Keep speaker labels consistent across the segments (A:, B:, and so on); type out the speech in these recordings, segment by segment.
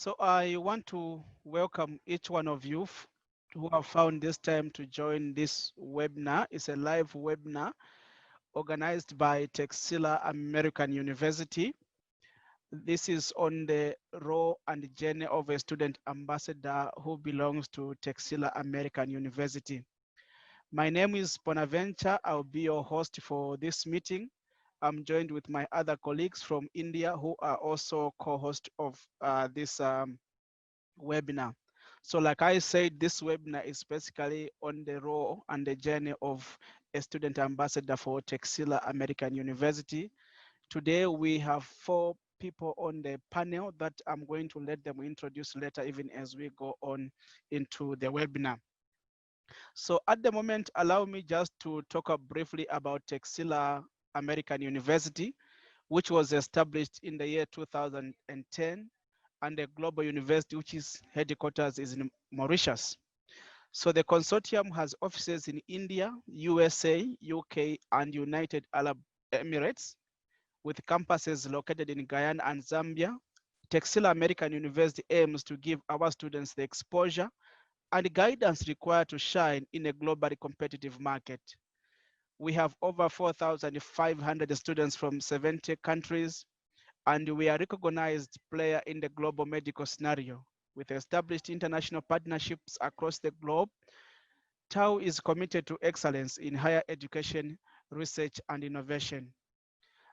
A: So I want to welcome each one of you who have found this time to join this webinar. It's a live webinar organized by Texila American University. This is on the role and journey of a student ambassador who belongs to Texila American University. My name is Bonaventure. I'll be your host for this meeting. I'm joined with my other colleagues from India who are also co-host of this webinar. So like I said, this webinar is basically on the role and the journey of a student ambassador for Texila American University. Today we have 4 people on the panel that I'm going to let them introduce later, even as we go on into the webinar. So at the moment, allow me just to talk briefly about Texila American University, which was established in the year 2010, and a global university which is headquarters is in Mauritius. So the consortium has offices in India, USA, UK, and United Arab Emirates, with campuses located in Guyana and Zambia. Texila American University aims to give our students the exposure and guidance required to shine in a globally competitive market. We have over 4,500 students from 70 countries, and we are a recognized player in the global medical scenario. With established international partnerships across the globe, TAU is committed to excellence in higher education, research, and innovation.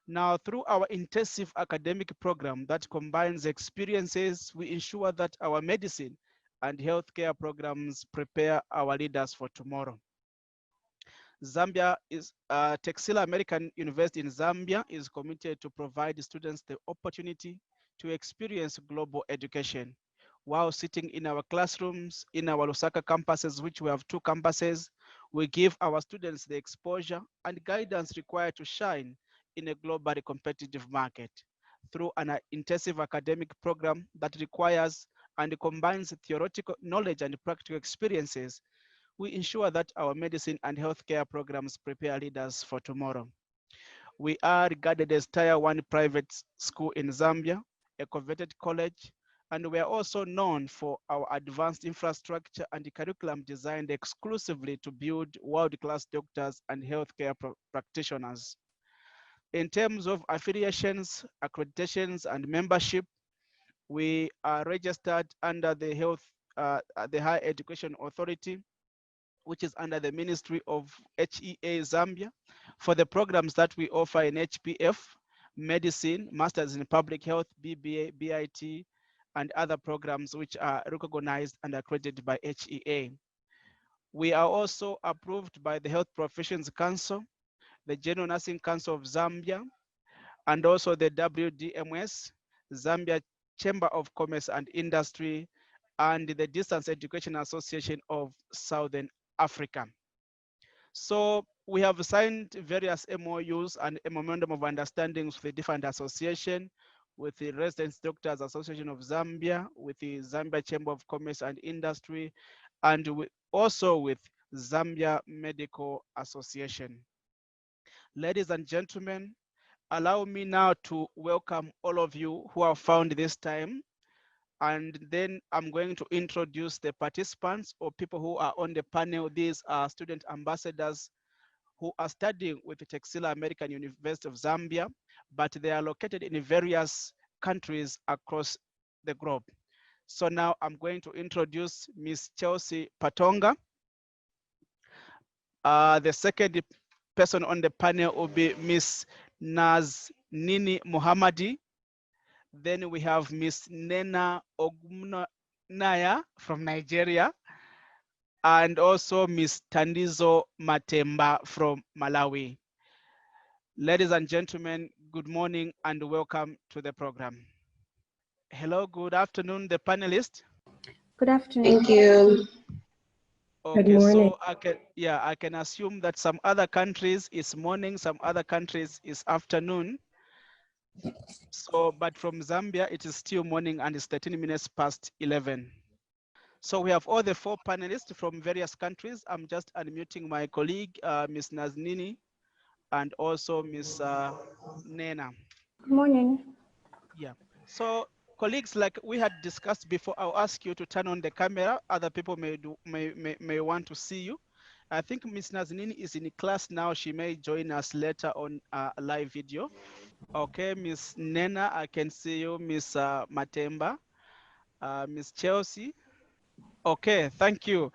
A: Now, through our intensive academic program that combines experiences, we ensure that our medicine and healthcare programs prepare our leaders for tomorrow. Texila American University in Zambia is committed to provide students the opportunity to experience global education. While sitting in our classrooms, in our Lusaka campuses, which we have 2 campuses, we give our students the exposure and guidance required to shine in a globally competitive market through an intensive academic program that requires and combines theoretical knowledge and practical experiences. We ensure that our medicine and healthcare programs prepare leaders for tomorrow. We are regarded as Tier 1 private school in Zambia, a coveted college, and we are also known for our advanced infrastructure and the curriculum designed exclusively to build world-class doctors and healthcare practitioners. In terms of affiliations, accreditations, and membership, we are registered under the Higher Education Authority, which is under the Ministry of HEA Zambia, for the programs that we offer in HPF, medicine, Masters in Public Health, BBA, BIT, and other programs which are recognized and accredited by HEA. We are also approved by the Health Professions Council, the General Nursing Council of Zambia, and also the WDMS, Zambia Chamber of Commerce and Industry, and the Distance Education Association of Southern Africa. So we have signed various MOUs and a memorandum of understandings with the different associations, with the Residence Doctors Association of Zambia, with the Zambia Chamber of Commerce and Industry, and also with Zambia Medical Association. Ladies and gentlemen, allow me now to welcome all of you who have found this time, and then I'm going to introduce the participants or people who are on the panel. These are student ambassadors who are studying with the Texila American University of Zambia, but they are located in various countries across the globe. So now I'm going to introduce Miss Chelsea Patonga. The second person on the panel will be Miss Naznini Mohammadi. Then we have Miss Nena Ogunaya from Nigeria, and also Miss Tandizo Matemba from Malawi. Ladies and gentlemen, good morning and welcome to the program. Hello, good afternoon, the panelists.
B: Good afternoon.
C: Thank you.
A: Okay,
B: Good morning.
A: so I can assume that some other countries is morning, some other countries is afternoon. So, but from Zambia, it is still morning and it's 13 minutes past 11. So we have all the 4 panelists from various countries. I'm just unmuting my colleague, Ms. Naznini, and also Ms. Nena.
B: Good morning.
A: Yeah. So Colleagues, like we had discussed before, I'll ask you to turn on the camera. Other people may want to see you. I think Miss Naznini is in class now. She may join us later on a live video. Okay, Miss Nena, I can see you. Miss Matemba, Miss Chelsea. Okay, thank you.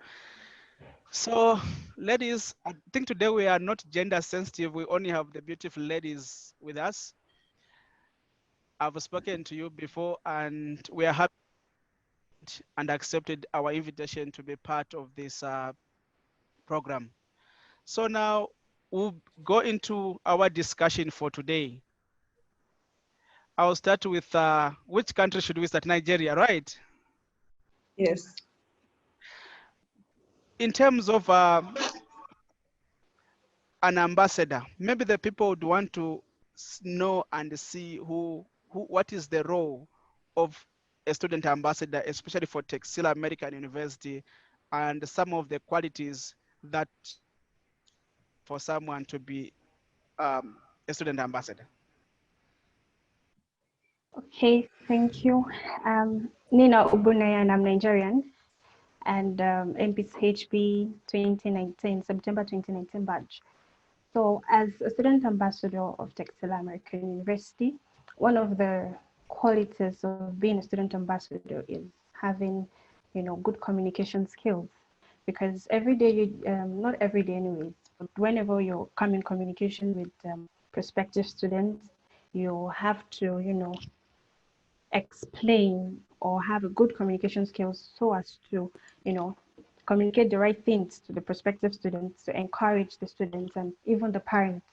A: So, ladies, I think today we are not gender sensitive. We only have the beautiful ladies with us. I've spoken to you before, and we are happy and accepted our invitation to be part of this program. So now we'll go into our discussion for today. I'll start with which country should we start? Nigeria, right?
B: Yes.
A: In terms of an ambassador, maybe the people would want to know and see what is the role of a student ambassador, especially for Texila American University, and some of the qualities that for someone to be a student ambassador.
C: Okay, thank you. Nina Ubunaya, and I'm Nigerian, and MPCHB 2019, September 2019 batch. So as a student ambassador of Texila American University, one of the qualities of being a student ambassador is having, good communication skills. Because every day, not every day anyways, but whenever you come in communication with prospective students, you have to, explain or have a good communication skills so as to, communicate the right things to the prospective students, to encourage the students and even the parents.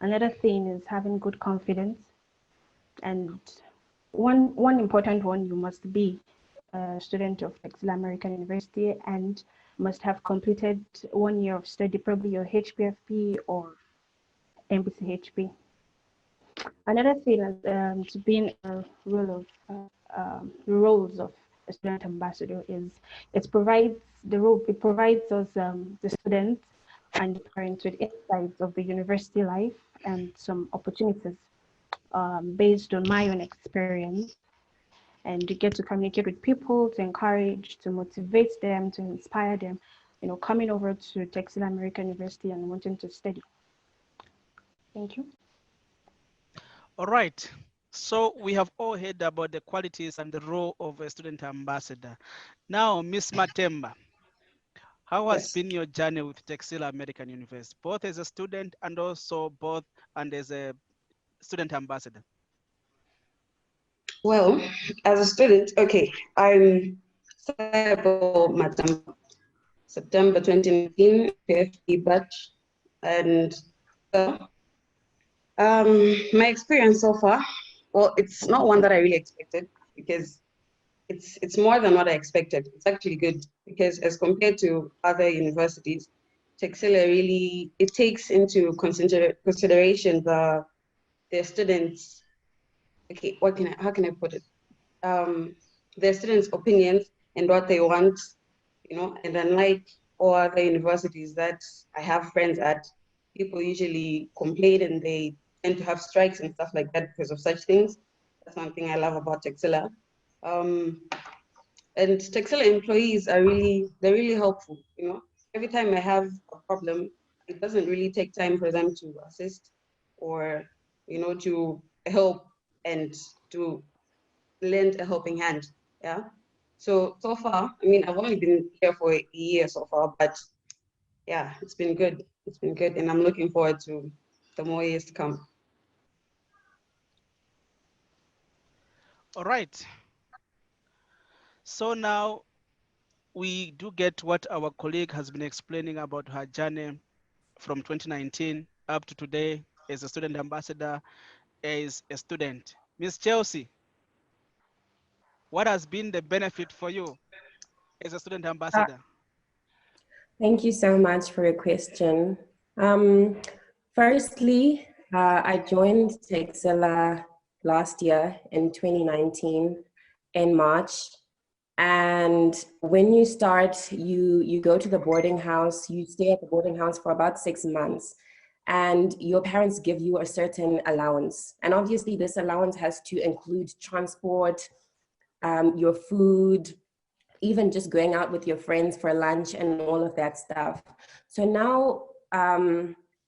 C: Another thing is having good confidence. And one important one, you must be a student of Texila American University and must have completed 1 year of study, probably your HPFP or MPCHP. Another thing is to being a roles of a student ambassador is it provides us the students and the parents with insights of the university life and some opportunities based on my own experience, and you get to communicate with people, to encourage, to motivate them, to inspire them, coming over to Texila American University and wanting to study. Thank you.
A: All right. So we have all heard about the qualities and the role of a student ambassador. Now, Miss Matemba, how has been your journey with Texila American University, both as a student and also both and as a student ambassador?
B: Well, as a student, okay, I'm Matemba, September 2019, PFP batch, and my experience so far, well, it's not one that I really expected because it's more than what I expected. It's actually good because as compared to other universities, Texila really, it takes into consideration their students. Okay, how can I put it? Their students' opinions and what they want, and unlike all other universities that I have friends at, people usually complain and they tend to have strikes and stuff like that because of such things. That's one thing I love about Texila. And Texila employees they're really helpful, Every time I have a problem, it doesn't really take time for them to assist or, to help and to lend a helping hand, yeah? So far, I mean, I've only been here for a year so far, but yeah, it's been good. It's been good, and I'm looking forward to the more years to come.
A: All right. So now we do get what our colleague has been explaining about her journey from 2019 up to today as a student ambassador, as a student. Miss Chelsea, what has been the benefit for you as a student ambassador?
D: Thank you so much for your question. Firstly, I joined Texila last year in 2019 in March. And when you start, you go to the boarding house, you stay at the boarding house for about 6 months, and your parents give you a certain allowance. And obviously this allowance has to include transport, your food, even just going out with your friends for lunch and all of that stuff. So now,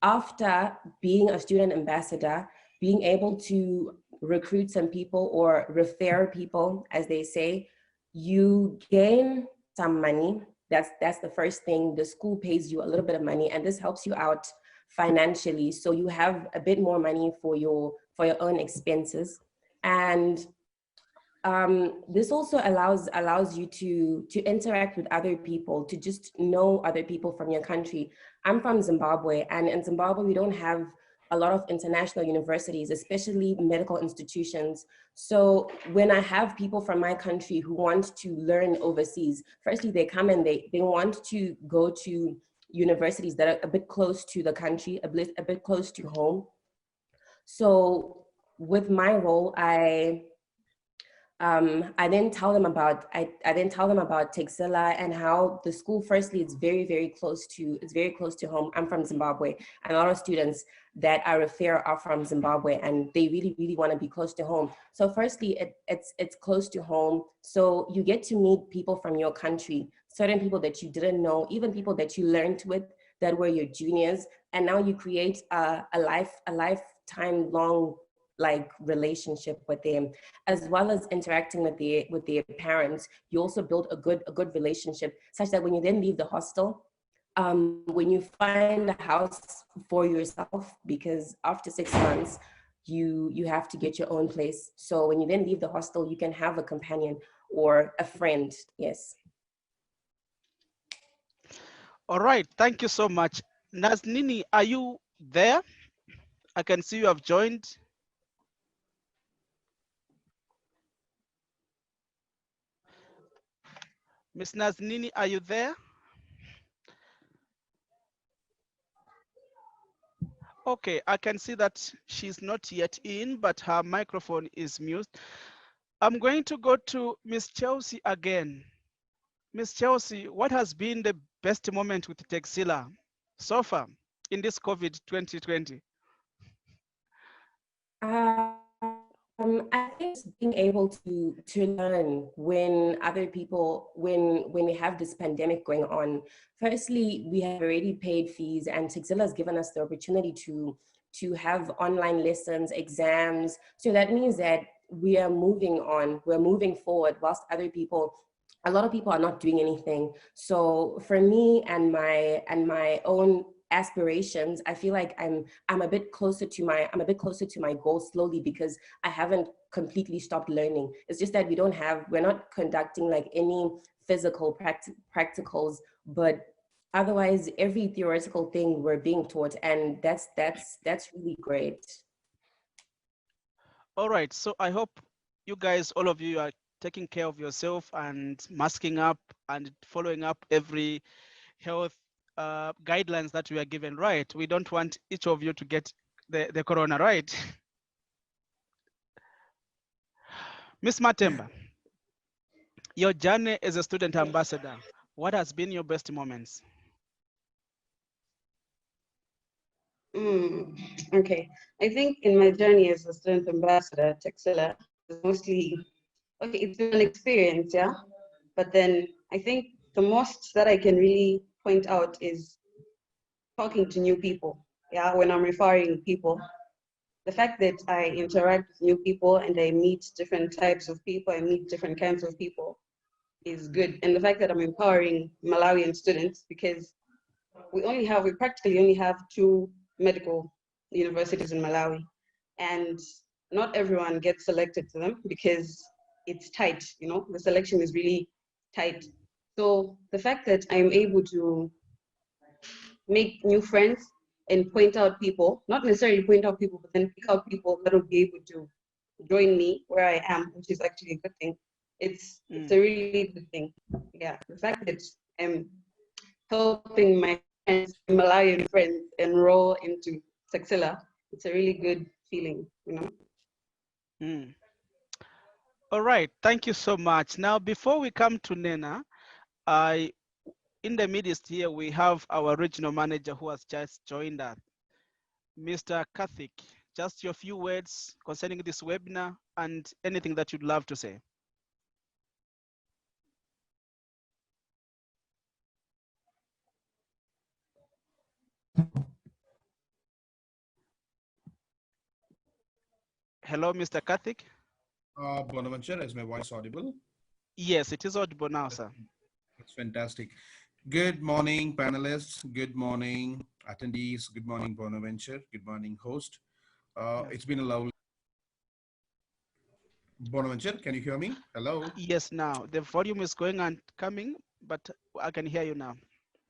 D: after being a student ambassador, being able to recruit some people or refer people, as they say, you gain some money. That's the first thing. The school pays you a little bit of money, and this helps you out financially. So you have a bit more money for your own expenses. And this also allows you to interact with other people, to just know other people from your country. I'm from Zimbabwe, and in Zimbabwe, we don't have a lot of international universities, especially medical institutions. So when I have people from my country who want to learn overseas, firstly, they come and they want to go to universities that are a bit close to the country, a bit close to home. So with my role, I then tell them about Texila and how the school. Firstly, it's very close to home. I'm from Zimbabwe, and a lot of students that I refer are from Zimbabwe, and they really want to be close to home. So firstly, it's close to home, so you get to meet people from your country, certain people that you didn't know, even people that you learned with that were your juniors, and now you create a lifetime long like relationship with them, as well as interacting with their parents. You also build a good relationship, such that when you then leave the hostel, when you find a house for yourself, because after 6 months you have to get your own place. So when you then leave the hostel, you can have a companion or a friend. Yes.
A: All right, thank you so much. Naznini, are you there? I can see you have joined. Miss Naznini, are you there? Okay, I can see that she's not yet in, but her microphone is mute. I'm going to go to Miss Chelsea again. Miss Chelsea, what has been the best moment with Texila so far in this COVID 2020?
D: I think just being able to learn when other people, when we have this pandemic going on. Firstly, we have already paid fees, and Texila has given us the opportunity to have online lessons, exams. So that means that we are moving on, we're moving forward, whilst other people, a lot of people are not doing anything. So for me and my own aspirations, I feel like I'm a bit closer to my goal slowly, because I haven't completely stopped learning. It's just that we're not conducting like any physical practicals, but otherwise every theoretical thing we're being taught, and that's really great.
A: All right, so I hope you guys, all of you, are taking care of yourself and masking up and following up every health guidelines that we are given, right? We don't want each of you to get the corona, right? Miss Matemba, your journey as a student ambassador, what has been your best moments?
B: Okay, I think in my journey as a student ambassador, Texila is mostly, okay, it's been an experience, yeah? But then I think the most that I can really point out is talking to new people, yeah? When I'm referring people, the fact that I interact with new people and I meet different types of people, I meet different kinds of people is good. And the fact that I'm empowering Malawian students, because we practically only have 2 medical universities in Malawi, and not everyone gets selected to them because it's tight, you know, the selection is really tight. So the fact that I'm able to make new friends and point out people, not necessarily point out people, but then pick out people that will be able to join me where I am, which is actually a good thing. It's a really good thing. Yeah, the fact that I'm helping my friends, Malawian friends, enroll into Texila, it's a really good feeling, you know.
A: All right, thank you so much. Now, before we come to Nena, in the midst here, we have our regional manager who has just joined us, Mr. Kathik. Just your few words concerning this webinar and anything that you'd love to say. Hello, Mr. Kathik.
E: Bonaventure, is my voice audible?
A: Yes, it is audible now, sir.
E: That's fantastic. Good morning, panelists. Good morning, attendees. Good morning, Bonaventure. Good morning, host. It's been a lovely. Bonaventure, can you hear me? Hello.
A: Yes, now the volume is going and coming, but I can hear you now.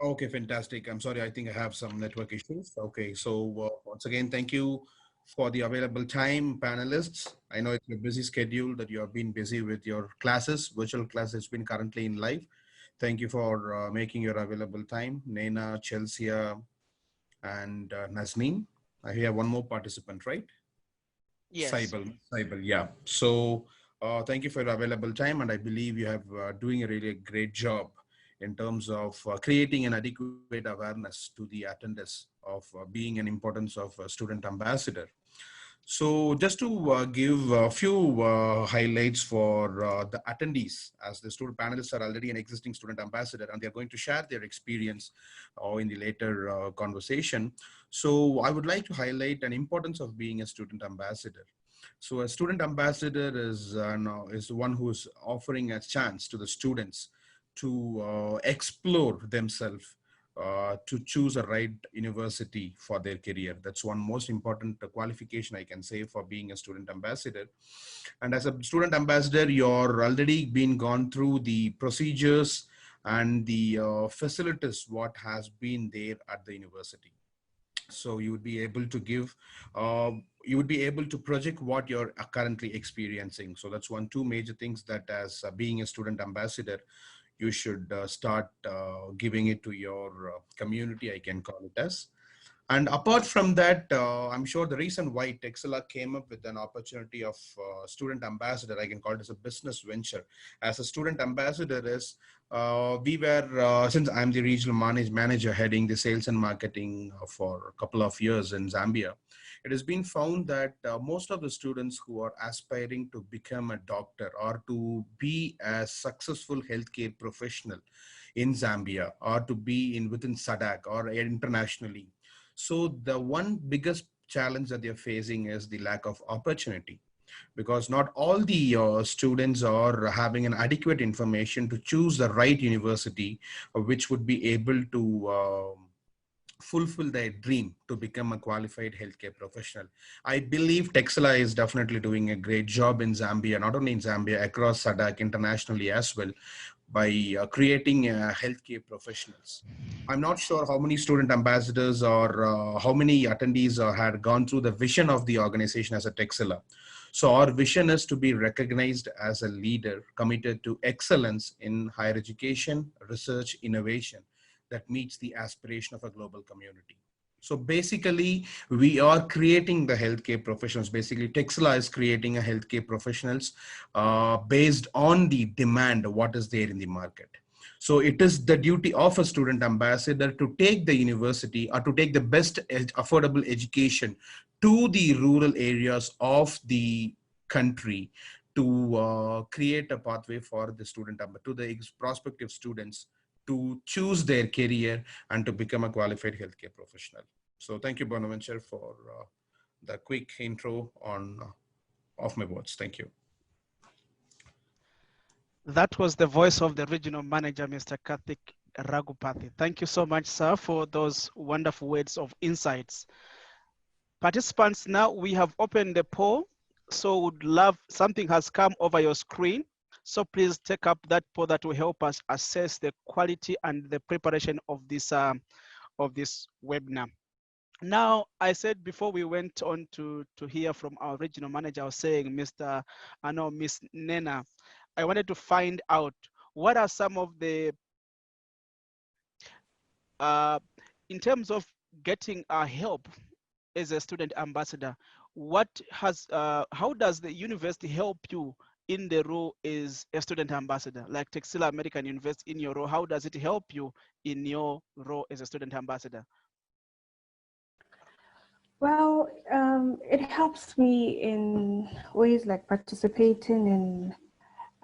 E: Okay, fantastic. I'm sorry, I think I have some network issues. Okay, so once again, thank you for the available time, panelists. I know it's a busy schedule that you have been busy with your classes. Virtual class has been currently in live. Thank you for making your available time. Nena, Chelsea, and Nazneen. I hear one more participant, right?
A: Yes.
E: Saibal, yeah. So thank you for your available time, and I believe you have doing a really great job in terms of creating an adequate awareness to the attendance of being an importance of a student ambassador. So just to give a few highlights for the attendees, as the student panelists are already an existing student ambassador and they're going to share their experience in the later conversation. So I would like to highlight an importance of being a student ambassador. So a student ambassador is one who is offering a chance to the students to explore themselves, to choose a right university for their career. That's one most important qualification I can say for being a student ambassador. And as a student ambassador, you're already been gone through the procedures and the facilities what has been there at the university. So you would be able to give, you would be able to project what you're currently experiencing. So that's two major things that as being a student ambassador, you should start giving it to your community, I can call it as. And apart from that, I'm sure the reason why Texila came up with an opportunity of student ambassador, I can call it as a business venture. As a student ambassador is, we were, since I'm the regional manager heading the sales and marketing for a couple of years in Zambia, it has been found that most of the students who are aspiring to become a doctor or to be a successful healthcare professional in Zambia or to be in within SADC or internationally. So the one biggest challenge that they're facing is the lack of opportunity, because not all the students are having an adequate information to choose the right university, which would be able to fulfill their dream to become a qualified healthcare professional. I believe Texila is definitely doing a great job in Zambia, not only in Zambia, across SADC internationally as well, by creating healthcare professionals. I'm not sure how many student ambassadors or how many attendees had gone through the vision of the organization as a Texila. So our vision is to be recognized as a leader committed to excellence in higher education, research, innovation that meets the aspiration of a global community. So basically, we are creating the healthcare professionals. Basically, Texila is creating a healthcare professionals based on the demand, what is there in the market. So it is the duty of a student ambassador to take the university or to take the best affordable education to the rural areas of the country to create a pathway for the student, to the prospective students to choose their career and to become a qualified healthcare professional. So thank you, Bonaventure, for the quick intro on of my words. Thank you.
A: That was the voice of the regional manager, Mr. Karthik Raghupathy. Thank you so much, sir, for those wonderful words of insights. Participants, now we have opened the poll. So would love, something has come over your screen. So please take up that poll that will help us assess the quality and the preparation of this webinar. Now, I said before we went on to hear from our regional manager, I was saying, Miss Nena, I wanted to find out what are some of the, in terms of getting our help as a student ambassador, what has, how does the university help you in the role as a student ambassador? Like Texila American University, in your role, how does it help you in your role as a student ambassador?
C: Well, it helps me in ways like participating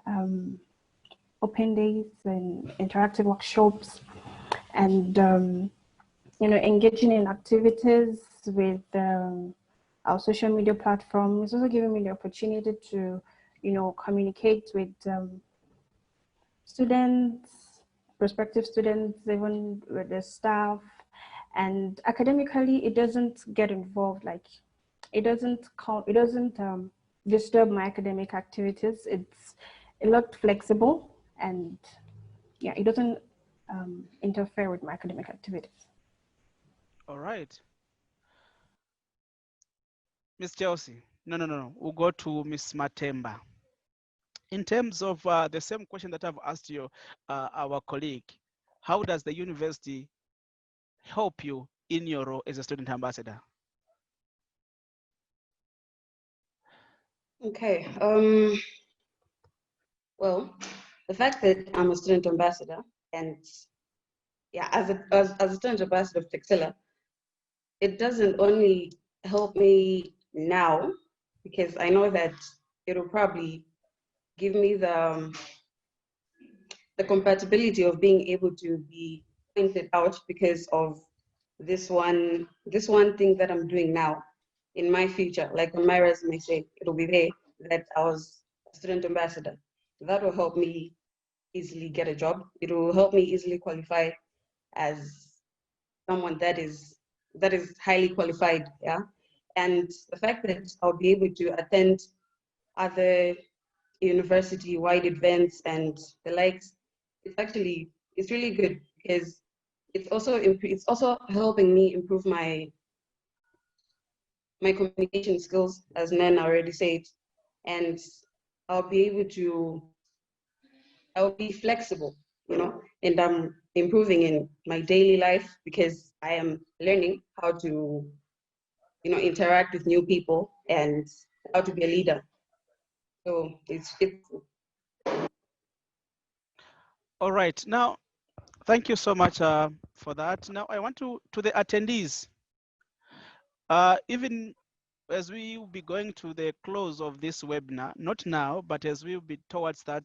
C: in open days and interactive workshops, and you know, engaging in activities with our social media platform. It's also giving me the opportunity to, communicate with students, prospective students, even with the staff. And academically, it doesn't get involved, like it doesn't disturb my academic activities. It's a lot flexible, and yeah, it doesn't interfere with my academic activities.
A: All right. Miss Chelsea. No. We'll go to Miss Matemba. In terms of the same question that I've asked you, our colleague, how does the university help you in your role as a student ambassador?
B: Okay. Well, the fact that I'm a student ambassador, and yeah, as a student ambassador of Texila, it doesn't only help me now, because I know that it'll probably give me the compatibility of being able to be pointed out because of this one thing that I'm doing now in my future. Like on my resume, say it'll be there that I was a student ambassador. That will help me easily get a job. It will help me easily qualify as someone that is highly qualified. Yeah. And the fact that I'll be able to attend other university-wide events and the likes, it's really good, because it's also helping me improve my communication skills, as Nan already said, and I'll be flexible, and I'm improving in my daily life because I am learning how to, interact with new people and how to be a leader. So it's
A: All right. Now, thank you so much for that. Now, I want to the attendees. Even as we will be going to the close of this webinar, not now, but as we will be towards that,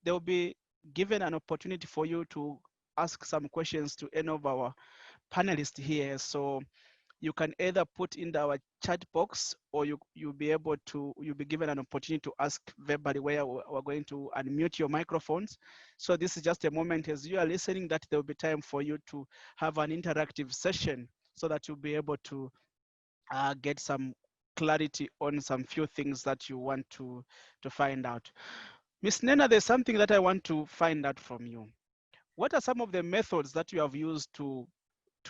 A: there will be given an opportunity for you to ask some questions to any of our panelists here. So you can either put in our chat box, or you'll be given an opportunity to ask verbally, where we're going to unmute your microphones. So this is just a moment as you are listening that there will be time for you to have an interactive session, so that you'll be able to get some clarity on some few things that you want to find out. Ms. Nena, there's something that I want to find out from you. What are some of the methods that you have used to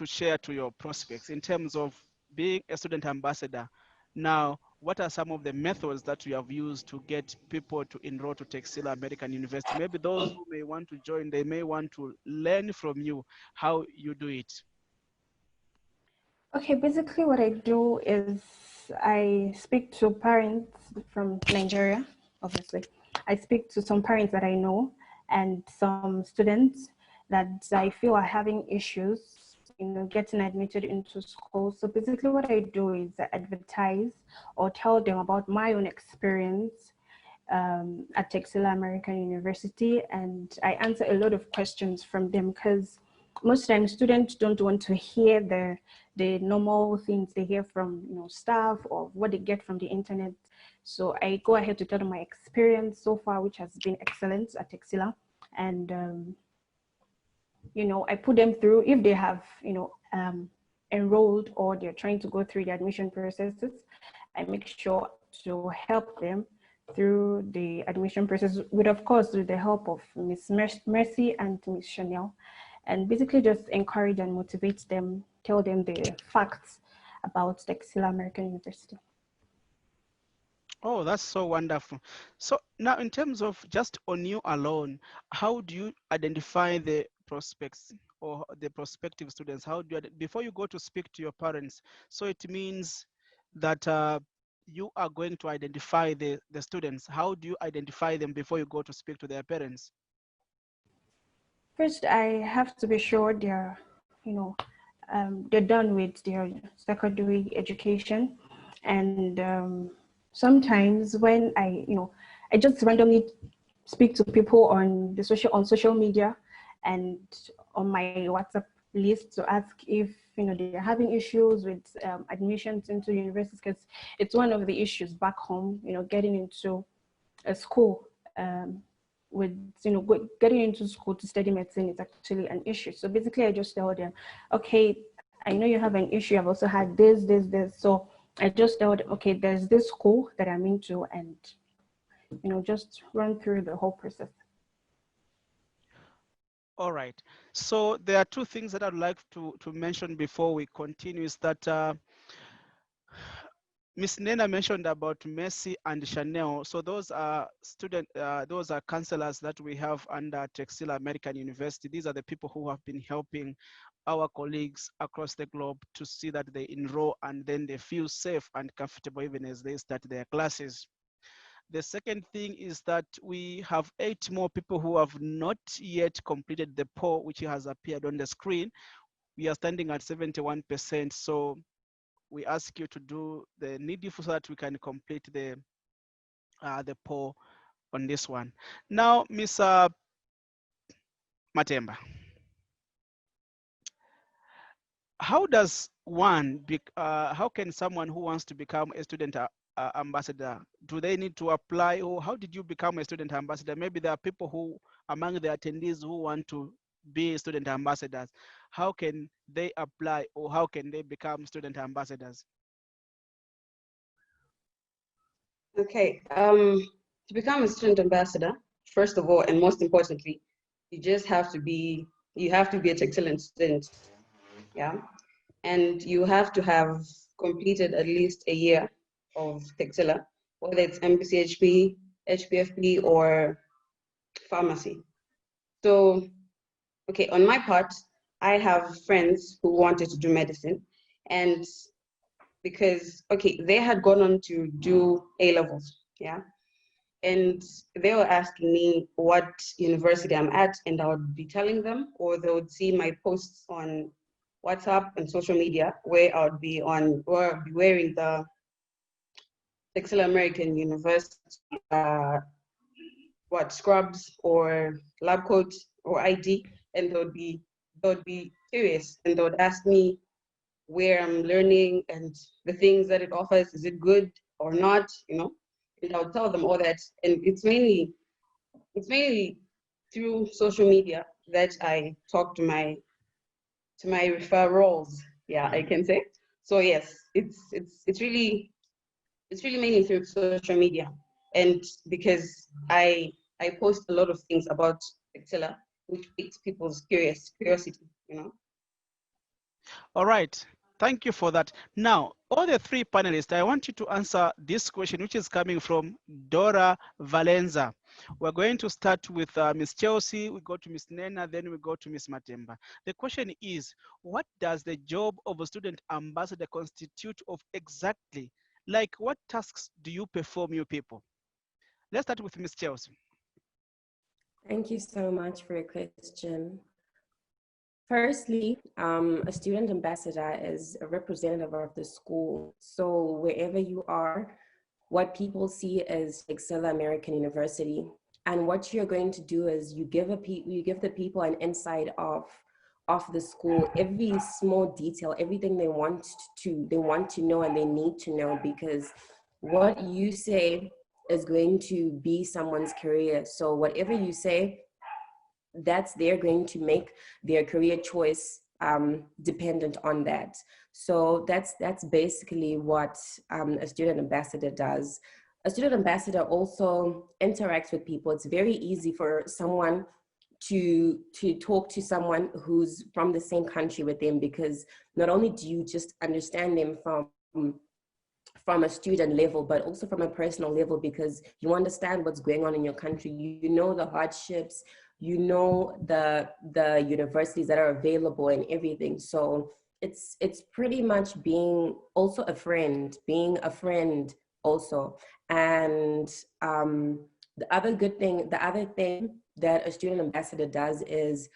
A: share to your prospects in terms of being a student ambassador? Now, what are some of the methods that you have used to get people to enroll to Texila American University? Maybe those who may want to join, they may want to learn from you how you do it.
C: Okay, basically what I do is I speak to parents from Nigeria, obviously. I speak to some parents that I know and some students that I feel are having issues, getting admitted into school. So basically what I do is I advertise or tell them about my own experience at Texila American University, and I answer a lot of questions from them, because most times students don't want to hear the normal things they hear from staff or what they get from the internet. So I go ahead to tell them my experience so far, which has been excellent at Texila, and I put them through, if they have enrolled or they're trying to go through the admission processes, I make sure to help them through the admission process, with of course with the help of Miss Mercy and Miss Chanel, and basically just encourage and motivate them, tell them the facts about Texila American University.
A: Oh, that's so wonderful. So now, in terms of just on you alone, how do you identify the prospects or the prospective students? How do you, before you go to speak to your parents? So it means that you are going to identify the students. How do you identify them before you go to speak to their parents?
C: First, I have to be sure they're, they're done with their secondary education, and sometimes when I just randomly speak to people on social media and on my WhatsApp list to ask if they're having issues with admissions into universities, because it's one of the issues back home. Getting into a school with getting into school to study medicine is actually an issue. So basically, I just tell them, okay, I know you have an issue. I've also had this. So I just tell them, okay, there's this school that I'm into, and just run through the whole process.
A: All right. So there are two things that I'd like to mention before we continue. Is that Ms. Nena mentioned about Mercy and Chanel. So those are those are counselors that we have under Texila American University. These are the people who have been helping our colleagues across the globe to see that they enroll and then they feel safe and comfortable even as they start their classes. The second thing is that we have 8 more people who have not yet completed the poll, which has appeared on the screen. We are standing at 71%. So we ask you to do the needful so that we can complete the poll on this one. Now, Ms. Matemba, how does how can someone who wants to become a student ambassador, do they need to apply, or how did you become a student ambassador? Maybe there are people who among the attendees who want to be student ambassadors. How can they apply, or how can they become student ambassadors?
B: Okay, to become a student ambassador, first of all, and most importantly, you have to be a Texila student, yeah, and you have to have completed at least a year of Texila, whether it's MPCHP, HPFP, or pharmacy. So, okay, on my part, I have friends who wanted to do medicine, and because, okay, they had gone on to do A-levels, yeah, and they were asking me what university I'm at, and I would be telling them, or they would see my posts on WhatsApp and social media where I would be wearing the Texila American University scrubs or lab coat or ID, and they would be curious, and they would ask me where I'm learning and the things that it offers. Is it good or not? And I'll tell them all that. And it's mainly through social media that I talk to my referrals. Yeah, I can say. So yes, it's really mainly through social media, and because I post a lot of things about Texila, which piques people's curiosity.
A: All right. Thank you for that. Now, all the 3 panelists, I want you to answer this question, which is coming from Dora Valenza. We're going to start with Ms. Chelsea, we go to Ms. Nena, then we go to Ms. Matemba. The question is, what does the job of a student ambassador constitute of exactly? Like, what tasks do you perform, you people? Let's start with Ms. Chelsea.
D: Thank you so much for your question. Firstly, a student ambassador is a representative of the school. So wherever you are, what people see is Texila American University. And what you're going to do is you give the people an insight of the school, every small detail, everything they want to know and they need to know, because what you say is going to be someone's career. So whatever you say, they're going to make their career choice dependent on that. So that's basically what a student ambassador does. A student ambassador also interacts with people. It's very easy for someone to talk to someone who's from the same country with them, because not only do you just understand them from a student level, but also from a personal level, because you understand what's going on in your country. You know the hardships, you know the universities that are available and everything. So it's pretty much being a friend also. And the other thing that a student ambassador does is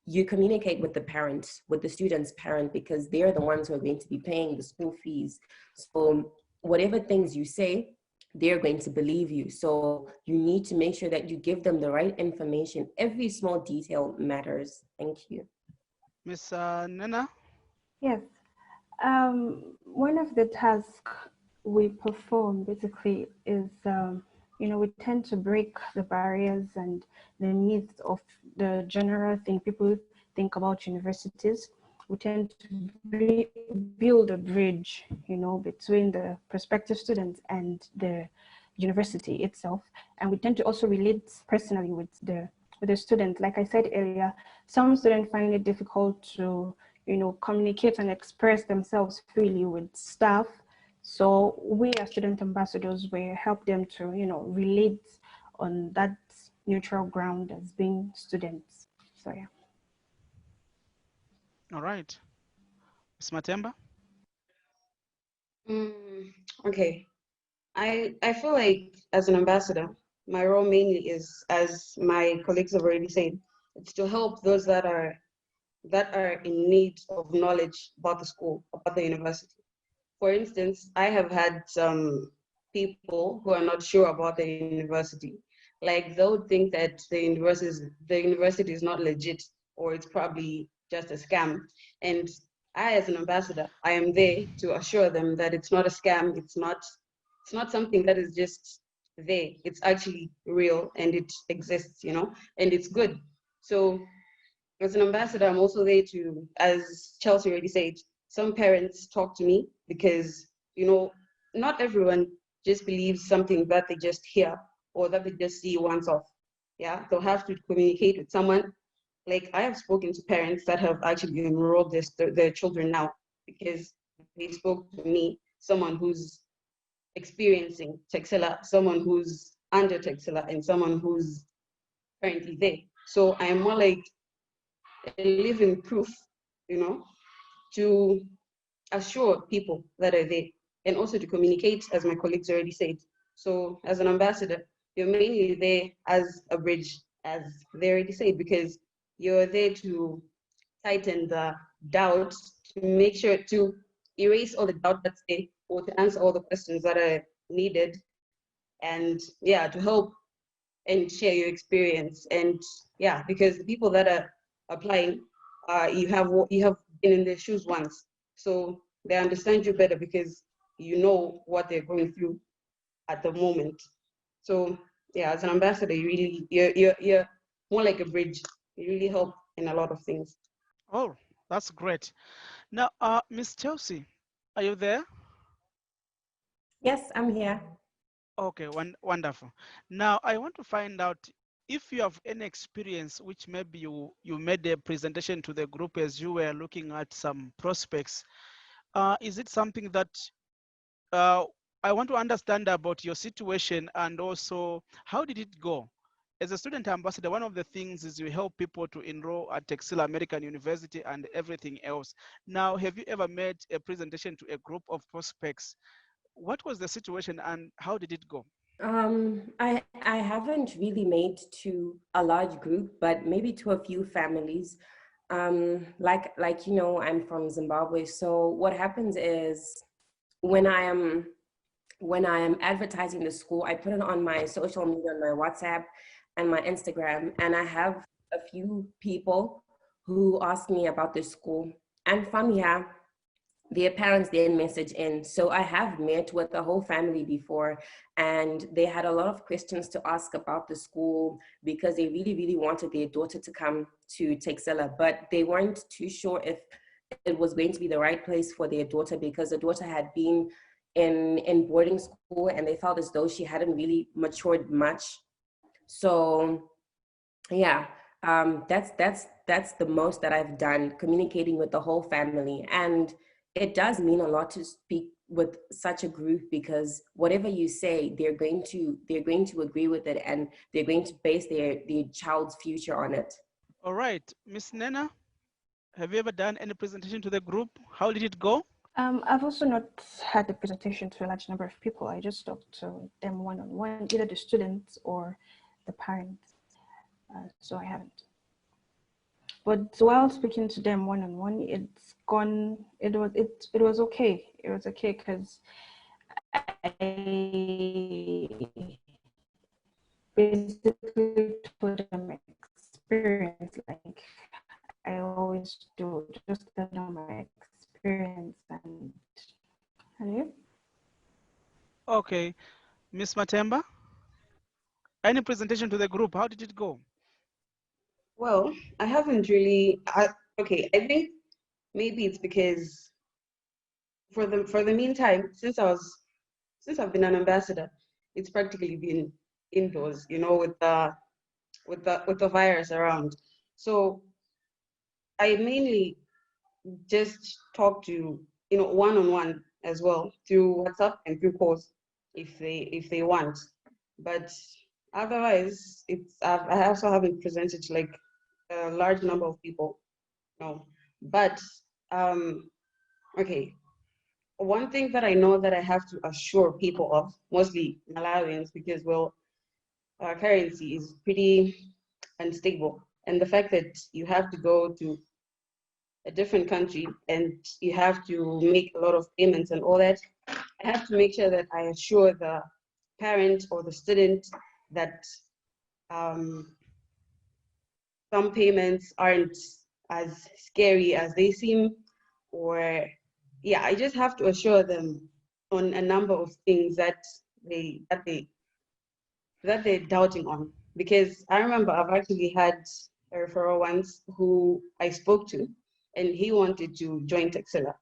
D: you communicate with the student's parent, because they're the ones who are going to be paying the school fees. So whatever things you say, they're going to believe you. So you need to make sure that you give them the right information. Every small detail matters. Thank you.
A: Miss Nena?
C: Yes. One of the tasks we perform basically is, we tend to break the barriers and the myths of the general thing people think about universities. We tend to build a bridge, between the prospective students and the university itself. And we tend to also relate personally with the student. Like I said earlier, some students find it difficult to communicate and express themselves freely with staff. So we as student ambassadors will help them to, relate on that neutral ground as being students. So yeah.
A: All right. Miss Matemba?
B: Okay. I feel like as an ambassador, my role mainly is, as my colleagues have already said, it's to help those that are in need of knowledge about the school, about the university. For instance, I have had some people who are not sure about the university. Like they'll think that the university is not legit, or it's probably just a scam. And I, as an ambassador, I am there to assure them that it's not a scam. It's not something that is just there. It's actually real and it exists, and it's good. So as an ambassador, I'm also there to, as Chelsea already said, some parents talk to me because, not everyone just believes something that they just hear or that they just see once off. Yeah, they'll have to communicate with someone. Like I have spoken to parents that have actually enrolled their children now because they spoke to me, someone who's experiencing Texila, someone who's under Texila, and someone who's currently there. So I am more like a living proof, you know, to assure people that are there and also to communicate, as my colleagues already said. So as an ambassador, you're mainly there as a bridge, as they already said, because you're there to tighten the doubt, to make sure to erase all the doubt that's there, or to answer all the questions that are needed, and yeah, to help and share your experience. And yeah, because the people that are applying, you have been in their shoes once, so they understand you better because you know what they're going through at the moment. So yeah, as an ambassador, you're more like a bridge. You really help in a lot of things.
A: Oh, that's great. Now, Miss Chelsea, are you there?
D: Yes, I'm here.
A: Okay, wonderful. Now, I want to find out if you have any experience which maybe you made a presentation to the group as you were looking at some prospects. Is it something that uh, I want to understand about your situation, and also how did it go? As a student ambassador, one of the things is you help people to enroll at Texila American University and everything else. Now, have you ever made a presentation to a group of prospects? What was the situation and how did it go?
D: I haven't really made to a large group, but maybe to a few families. Like I'm from Zimbabwe, so what happens is when I am when I am advertising the school, I put it on my social media, on my WhatsApp and my Instagram, and I have a few people who ask me about the school, and from here their parents then message in. So I have met with the whole family before, and they had a lot of questions to ask about the school because they really, really wanted their daughter to come to Texila, but they weren't too sure if it was going to be the right place for their daughter because the daughter had been in boarding school and they felt as though she hadn't really matured much. So yeah, that's the most that I've done, communicating with the whole family. And it does mean a lot to speak with such a group because whatever you say, they're going to agree with it, and they're going to base their child's future on it.
A: All right, Miss Nena, have you ever done any presentation to the group? How did it go?
C: I've also not had the presentation to a large number of people. I just talked to them one-on-one, either the students or the parents. So I haven't. But while speaking to them one-on-one, it's gone. It was okay. It was okay because I basically told them experience like I always do.
A: Okay, Miss Matemba, any presentation to the group? How did it go?
B: Well, I haven't really. Okay, I think maybe it's because for the meantime, since I've been an ambassador, it's practically been indoors, with the virus around. So I mainly just talk to, one-on-one as well through WhatsApp and through calls if they want. But otherwise, I also haven't presented to like a large number of people. No. But okay. One thing that I know that I have to assure people of, mostly Malawians, because well, our currency is pretty unstable. And the fact that you have to go to a different country and you have to make a lot of payments and all that, I have to make sure that I assure the parent or the student that some payments aren't as scary as they seem, or yeah, I just have to assure them on a number of things that they're doubting on. Because I remember I've actually had a referral once who I spoke to, and he wanted to join Texila.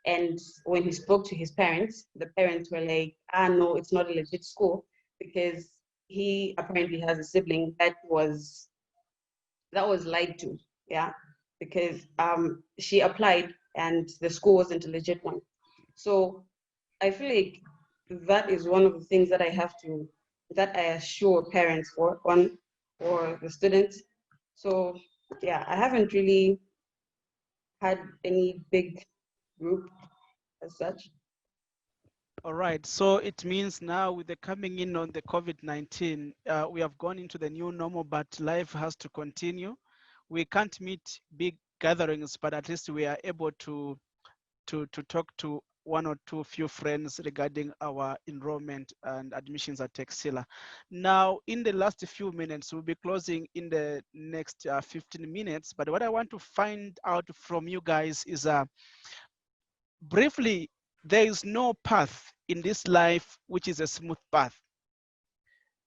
B: And when he spoke to his parents, the parents were like, no, it's not a legit school, because he apparently has a sibling that was lied to, yeah, because she applied and the school wasn't a legit one. So I feel like that is one of the things that I assure parents or the students. So yeah, I haven't really had any big group as such.
A: All right, so it means now with the coming in on the COVID-19, we have gone into the new normal, but life has to continue. We can't meet big gatherings, but at least we are able to talk to one or two few friends regarding our enrollment and admissions at Texila. Now, in the last few minutes, we'll be closing in the next 15 minutes, but what I want to find out from you guys is briefly, there is no path in this life which is a smooth path.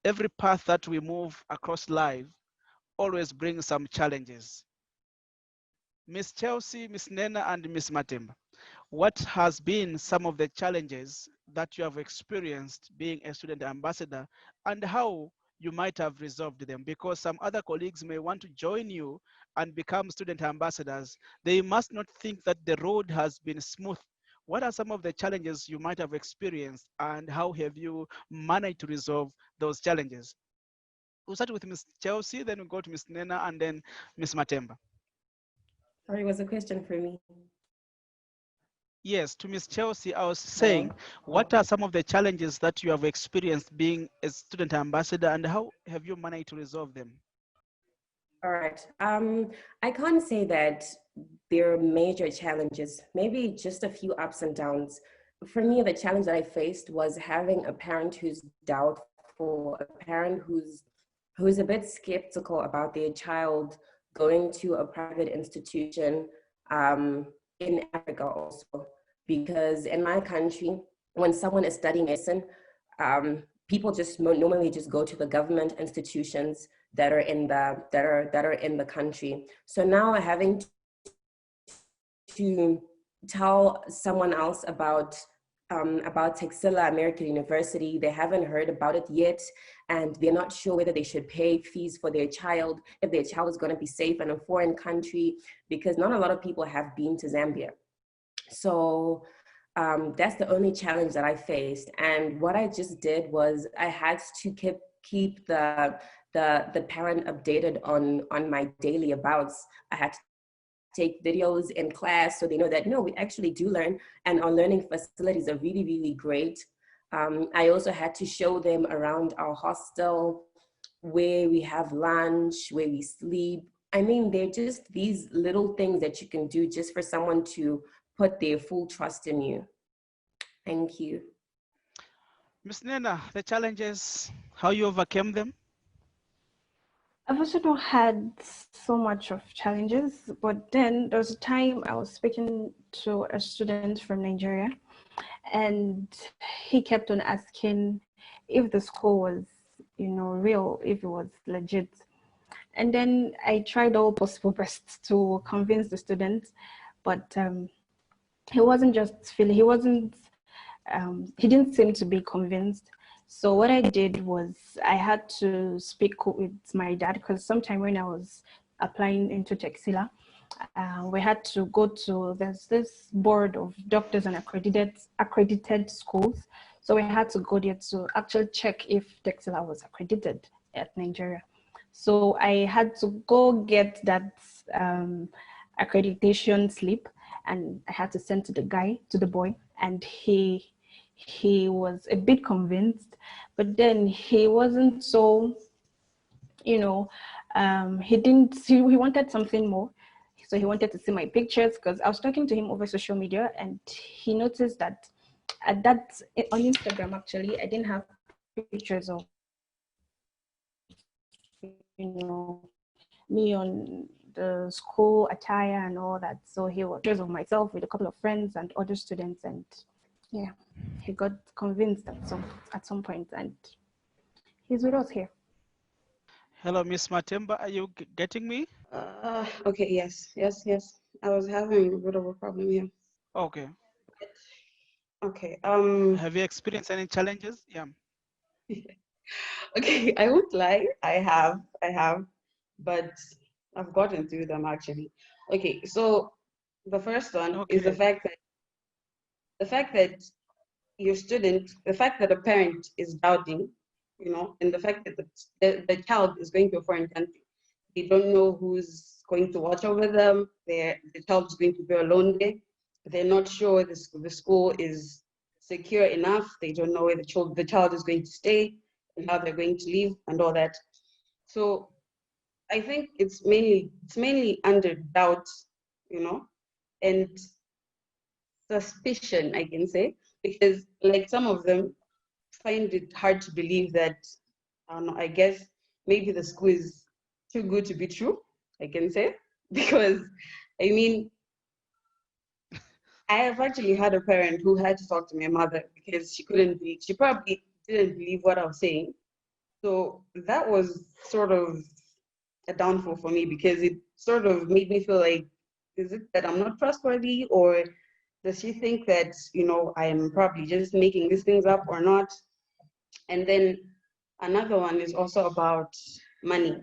A: Every path that we move across life always brings some challenges. Miss Chelsea, Miss Nena, and Miss Matemba, what has been some of the challenges that you have experienced being a student ambassador, and how you might have resolved them? Because some other colleagues may want to join you and become student ambassadors. They must not think that the road has been smooth. What are some of the challenges you might have experienced, and how have you managed to resolve those challenges? We'll start with Miss Chelsea, then we'll go to Miss Nena, and then Miss Matemba.
D: Sorry, it was a question for me.
A: Yes, to Miss Chelsea, I was saying, what are some of the challenges that you have experienced being a student ambassador, and how have you managed to resolve them?
D: All right. I can't say that there are major challenges, maybe just a few ups and downs. For me, the challenge that I faced was having a parent who's doubtful, a parent who's a bit skeptical about their child going to a private institution in Africa also. Because in my country, when someone is studying medicine, people just normally just go to the government institutions that are in the country. So now having to tell someone else about Texila American University, they haven't heard about it yet, and they're not sure whether they should pay fees for their child, if their child is going to be safe in a foreign country, because not a lot of people have been to Zambia. So that's the only challenge that I faced. And what I just did was I had to keep the parent updated on my daily abouts. I had to take videos in class so they know that, no, we actually do learn, and our learning facilities are really, really great. I also had to show them around our hostel, where we have lunch, where we sleep. I mean, they're just these little things that you can do just for someone to put their full trust in you. Thank you.
A: Ms. Nena, the challenges, how you overcame them?
C: I've also not had so much of challenges, but then there was a time I was speaking to a student from Nigeria, And he kept on asking if the school was, you know, real, if it was legit. And then I tried all possible best to convince the students, but he wasn't just feeling, he didn't seem to be convinced. So what I did was I had to speak with my dad, because sometime when I was applying into Texila, we had to go to, there's this board of doctors and accredited schools. So we had to go there to actually check if Texila was accredited at Nigeria. So I had to go get that accreditation slip, and I had to send to the boy, and he was a bit convinced, but then he wasn't so, you know, he wanted something more. So he wanted to see my pictures, because I was talking to him over social media, and he noticed that on Instagram, actually, I didn't have pictures of, you know, me on the school attire and all that. So he was pictures of myself with a couple of friends and other students, and yeah, he got convinced at some point, and he's with us here.
A: Hello, Miss Matemba, are you getting me?
B: Okay, yes. I was having a bit of a problem here.
A: Okay.
B: Okay.
A: Have you experienced any challenges? Yeah.
B: Okay, I won't lie. I have, but I've gotten through them actually. Okay, so the first one is
A: Okay.
B: the fact that your student, the fact that a parent is doubting, you know, and the fact that the child is going to a foreign country. They don't know who's going to watch over them. The child is going to be alone there. They're not sure the school is secure enough. They don't know where the child is going to stay and how they're going to live and all that. So I think it's mainly under doubt, you know, and suspicion, I can say, because like some of them find it hard to believe that, I don't know, I guess maybe the school is too good to be true, I can say, because I mean, I have actually had a parent who had to talk to my mother because she probably didn't believe what I was saying. So that was sort of a downfall for me, because it sort of made me feel like, is it that I'm not trustworthy, or does she think that, you know, I am probably just making these things up or not? And then another one is also about money,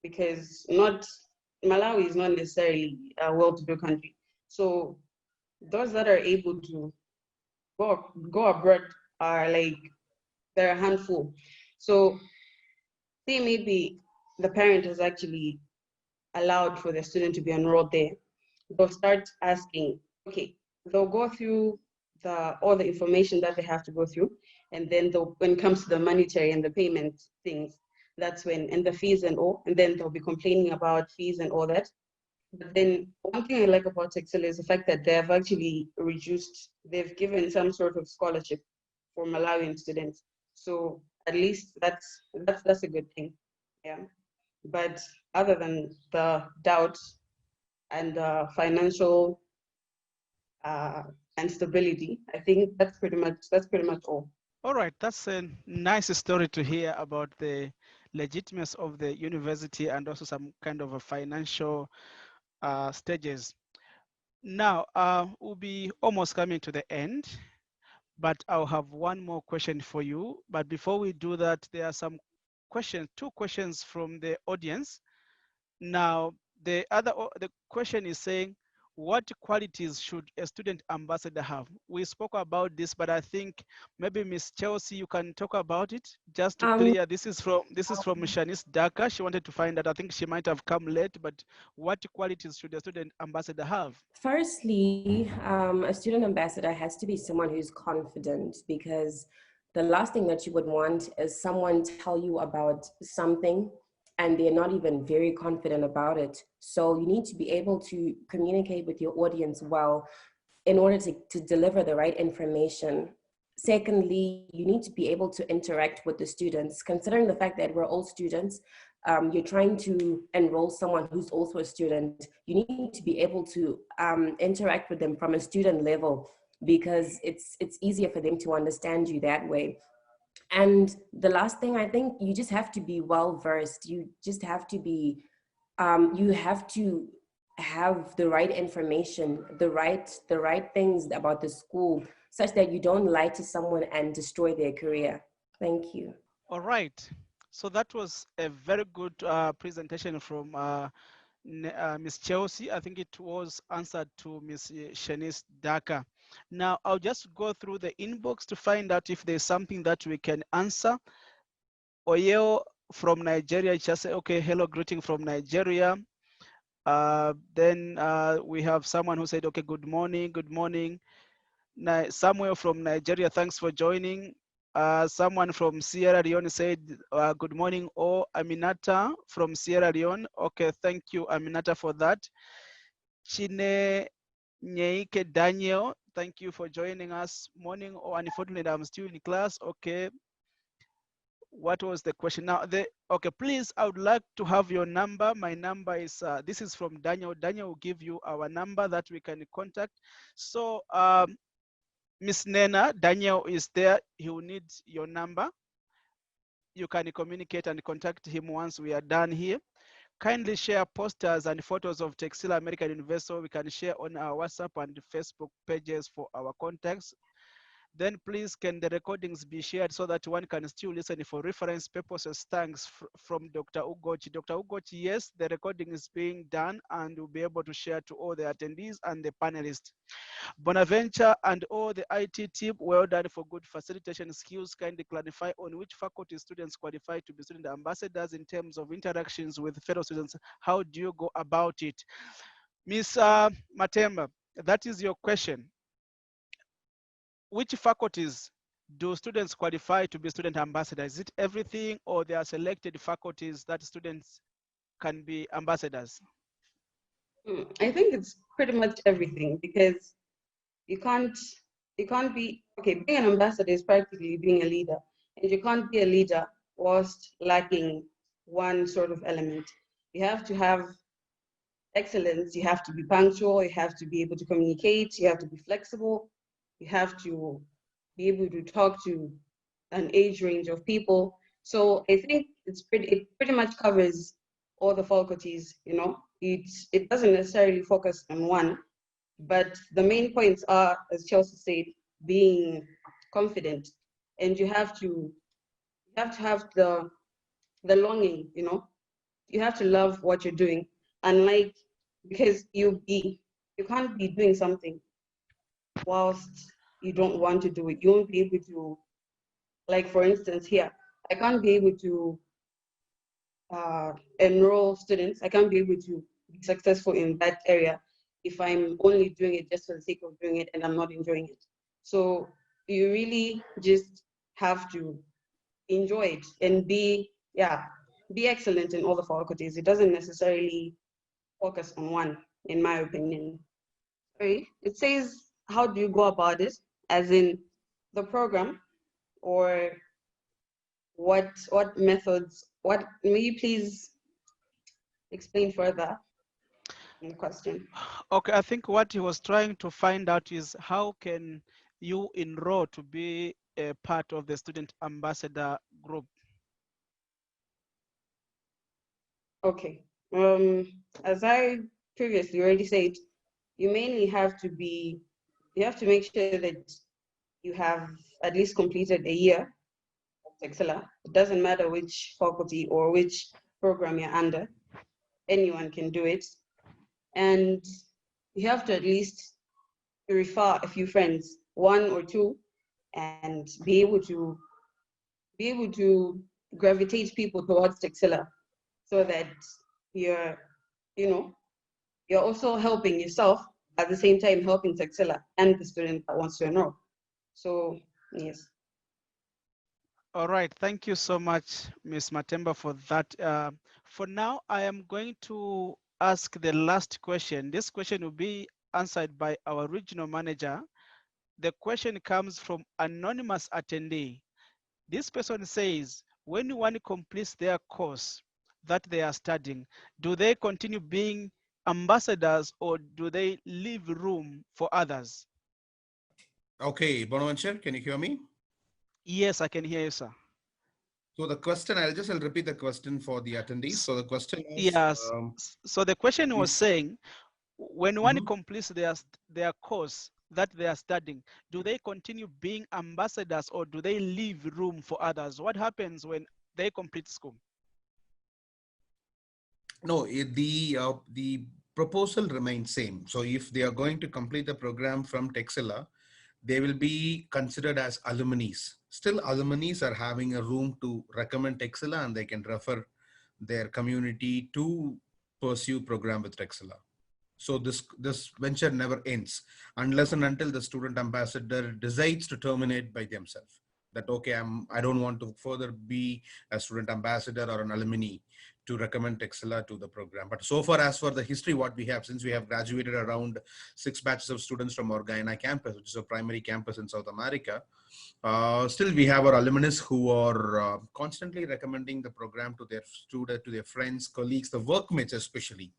B: because not Malawi is not necessarily a well-to-do country. So those that are able to go abroad are like, they're a handful. So say maybe the parent has actually allowed for the student to be enrolled there. They'll start asking, okay, they'll go through all the information that they have to go through, and then when it comes to the monetary and the payment things, that's when, and the fees and all, and then they'll be complaining about fees and all that. But then one thing I like about Texila is the fact that they have actually they've given some sort of scholarship for Malawian students. So at least that's a good thing. Yeah. But other than the doubt and financial and stability, I think that's pretty much all.
A: All right, that's a nice story to hear about the legitimacy of the university and also some kind of a financial stages. Now, we'll be almost coming to the end, but I'll have one more question for you. But before we do that, there are two questions from the audience. Now, the question is saying, what qualities should a student ambassador have? We spoke about this, but I think maybe Miss Chelsea, you can talk about it just to clear. This is from Shanice Daka. She wanted to find out. I think she might have come late, but what qualities should a student ambassador have?
D: Firstly, a student ambassador has to be someone who's confident, because the last thing that you would want is someone tell you about something and they're not even very confident about it. So you need to be able to communicate with your audience well in order to deliver the right information. Secondly, you need to be able to interact with the students. Considering the fact that we're all students, you're trying to enroll someone who's also a student, you need to be able to interact with them from a student level. because it's easier for them to understand you that way. And the last thing, I think you just have to be well versed. You just have to be, you have to have the right information, the right things about the school, such that you don't lie to someone and destroy their career. Thank you.
A: All right. So that was a very good presentation from Ms. Chelsea. I think it was answered to Ms. Shanice Daka. Now, I'll just go through the inbox to find out if there's something that we can answer. Oyeo from Nigeria just say, okay, hello, greeting from Nigeria. Then we have someone who said, okay, good morning, good morning. Samuel from Nigeria, thanks for joining. Someone from Sierra Leone said, good morning, oh, Aminata from Sierra Leone. Okay, thank you, Aminata, for that. Chine Nyeike Daniel, thank you for joining us. Morning, oh, unfortunately, I'm still in class. Okay. What was the question? Now, okay, please, I would like to have your number. My number is, this is from Daniel. Daniel will give you our number that we can contact. So, Miss Nena, Daniel is there. He will need your number. You can communicate and contact him once we are done here. Kindly share posters and photos of Texila American University so we can share on our WhatsApp and Facebook pages for our contacts. Then please, can the recordings be shared so that one can still listen for reference purposes? Thanks from Dr. Ugochi. Dr. Ugochi, yes, the recording is being done and we'll be able to share to all the attendees and the panelists. Bonaventure and all the IT team, well done for good facilitation skills. Kindly clarify on which faculty students qualify to be student ambassadors in terms of interactions with fellow students. How do you go about it? Ms. Matemba, that is your question. Which faculties do students qualify to be student ambassadors? Is it everything, or there are selected faculties that students can be ambassadors?
B: I think it's pretty much everything, because you can't be, okay, being an ambassador is practically being a leader, and you can't be a leader whilst lacking one sort of element. You have to have excellence, you have to be punctual, you have to be able to communicate, you have to be flexible, you have to be able to talk to an age range of people. So I think it pretty much covers all the faculties, you know. It doesn't necessarily focus on one, but the main points are, as Chelsea said, being confident, and you have to have the longing, you know. You have to love what you're doing, and like, because you can't be doing something whilst you don't want to do it. You won't be able to, like, for instance, here, I can't be able to enroll students. I can't be able to be successful in that area if I'm only doing it just for the sake of doing it and I'm not enjoying it. So you really just have to enjoy it and be excellent in all the faculties. It doesn't necessarily focus on one, in my opinion. Sorry, it says, how do you go about it? As in the program, or what methods, may you please explain further in the question?
A: Okay, I think what he was trying to find out is how can you enroll to be a part of the student ambassador group?
B: Okay, as I previously already said, you mainly have to make sure that you have at least completed a year of Texila. It doesn't matter which faculty or which program you're under, anyone can do it. And you have to at least refer a few friends, one or two, and be able to gravitate people towards Texila, so that you're, you're also helping yourself at the same time helping Texila and the student that wants to enroll. So yes.
A: All right, thank you so much, Ms. Matemba, for that. For now, I am going to ask the last question. This question will be answered by our regional manager. The question comes from anonymous attendee. This person says, when one completes their course that they are studying, do they continue being ambassadors or do they leave room for others?
E: Okay, Bonaventure, can you hear me?
A: Yes, I can hear you, sir.
E: So the question, I'll repeat the question for the attendees. So the question is,
A: Yes. So the question was
E: if,
A: saying, when one
E: Mhm.
A: completes their course that they are studying, do they continue being ambassadors or do they leave room for others? What happens when they complete school?
E: No, the proposal remains same. So if they are going to complete the program from Texila, they will be considered as alumni. Still, alumni are having a room to recommend Texila and they can refer their community to pursue program with Texila. So this venture never ends unless and until the student ambassador decides to terminate by themselves. That okay, I don't want to further be a student ambassador or an alumni to recommend Texila to the program. But so far, as for the history, what we have, since we have graduated around 6 batches of students from our Guyana campus, which is a primary campus in South America, still we have our alumnus who are constantly recommending the program to their students, to their friends, colleagues, the workmates especially.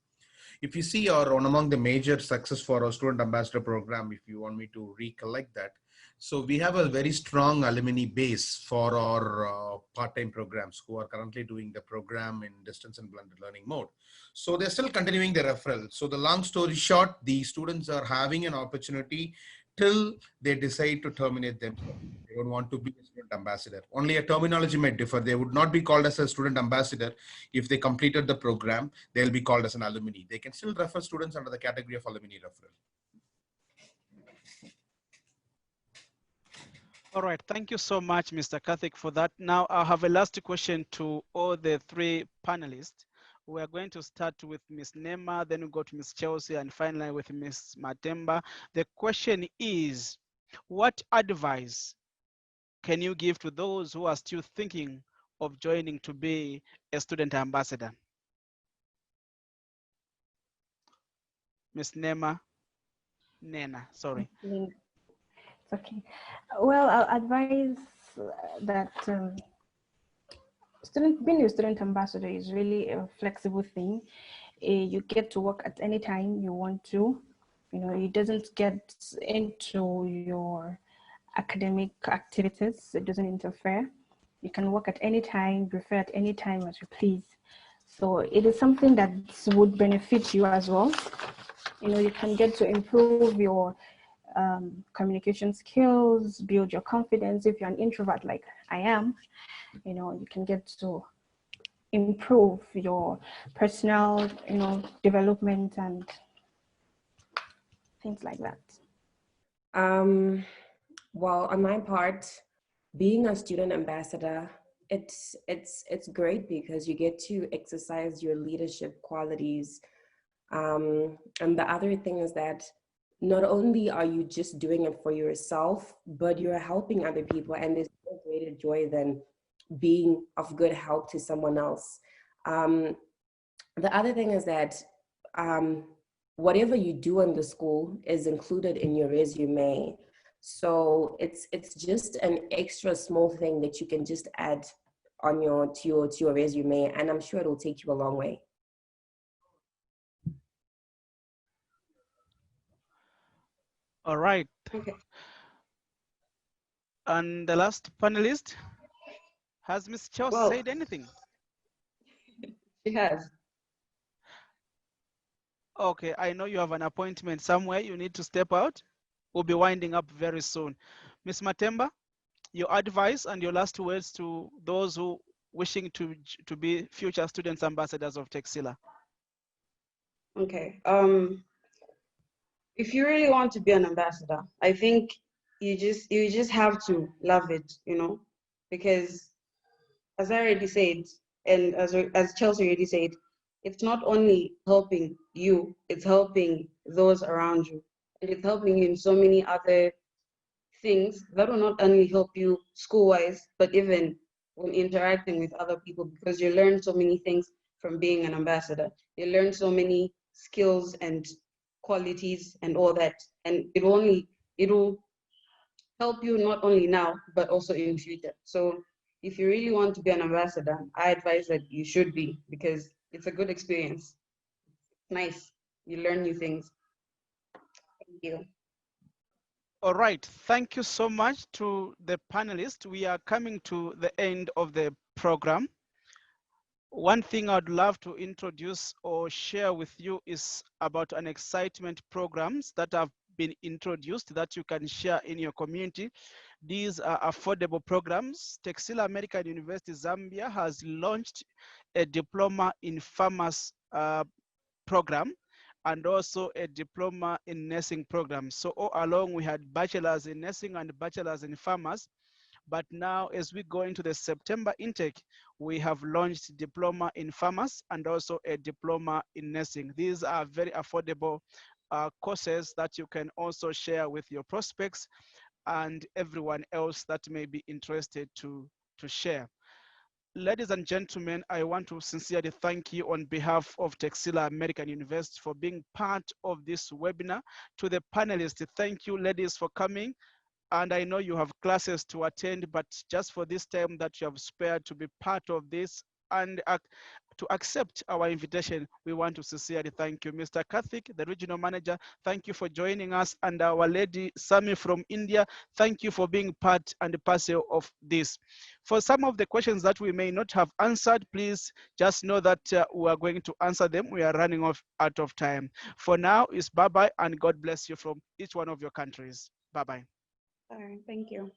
E: If you see our one among the major success for our student ambassador program, if you want me to recollect that, so we have a very strong alumni base for our part-time programs who are currently doing the program in distance and blended learning mode. So they're still continuing the referral. So the long story short, the students are having an opportunity till they decide to terminate themselves. They don't want to be a student ambassador. Only a terminology might differ. They would not be called as a student ambassador if they completed the program. They'll be called as an alumni. They can still refer students under the category of alumni referral.
A: All right, thank you so much, Mr. Kathik, for that. Now I have a last question to all the three panelists. We are going to start with Ms. Nema, then we go to Ms. Chelsea, and finally with Ms. Matemba. The question is, what advice can you give to those who are still thinking of joining to be a student ambassador? Ms. Nena, sorry.
C: It's okay. Well, I'll advise that being a student ambassador is really a flexible thing. You get to work at any time you want to. You know, it doesn't get into your academic activities. It doesn't interfere. You can work at any time, refer at any time as you please. So it is something that would benefit you as well. You know, you can get to improve your communication skills, build your confidence. If you're an introvert like I am, you know, you can get to improve your personal, you know, development and things like that.
D: Well, on my part, being a student ambassador, it's great because you get to exercise your leadership qualities. And the other thing is that not only are you just doing it for yourself, but you're helping other people, and there's no greater joy than being of good help to someone else. The other thing is that whatever you do in the school is included in your resume. So it's just an extra small thing that you can just add on to your resume, and I'm sure it'll take you a long way.
A: All right.
B: Okay.
A: And the last panelist, has Ms. Cho
B: Well,
A: said anything?
B: she has.
A: Okay, I know you have an appointment somewhere. You need to step out. We'll be winding up very soon. Ms. Matemba, your advice and your last words to those who wishing to be future students ambassadors of Texila.
B: Okay. If you really want to be an ambassador, I think you just have to love it, you know, because as I already said, and as Chelsea already said, it's not only helping you, it's helping those around you, and it's helping you in so many other things that will not only help you school-wise, but even when interacting with other people, because you learn so many things from being an ambassador. You learn so many skills and qualities and all that, and it'll help you not only now but also in future. So if you really want to be an ambassador, I advise that you should be, because it's a good experience. Nice. You learn new things. Thank you.
A: All right, thank you so much to the panelists. We are coming to the end of the program. One thing I'd love to introduce or share with you is about an excitement programs that have been introduced that you can share in your community. These are affordable programs. Texila American University Zambia has launched a diploma in farmers program and also a diploma in nursing program. So all along we had bachelors in nursing and bachelors in farmers. But now as we go into the September intake, we have launched diploma in farmers and also a diploma in nursing. These are very affordable courses that you can also share with your prospects and everyone else that may be interested to share. Ladies and gentlemen, I want to sincerely thank you on behalf of Texila American University for being part of this webinar. To the panelists, thank you ladies for coming. And I know you have classes to attend, but just for this time that you have spared to be part of this and to accept our invitation, we want to sincerely thank you. Mr. Karthik, the regional manager, thank you for joining us. And our lady Sami from India, thank you for being part and parcel of this. For some of the questions that we may not have answered, please just know that we are going to answer them. We are running out of time. For now, it's bye-bye and God bless you from each one of your countries. Bye-bye.
B: All right, thank you.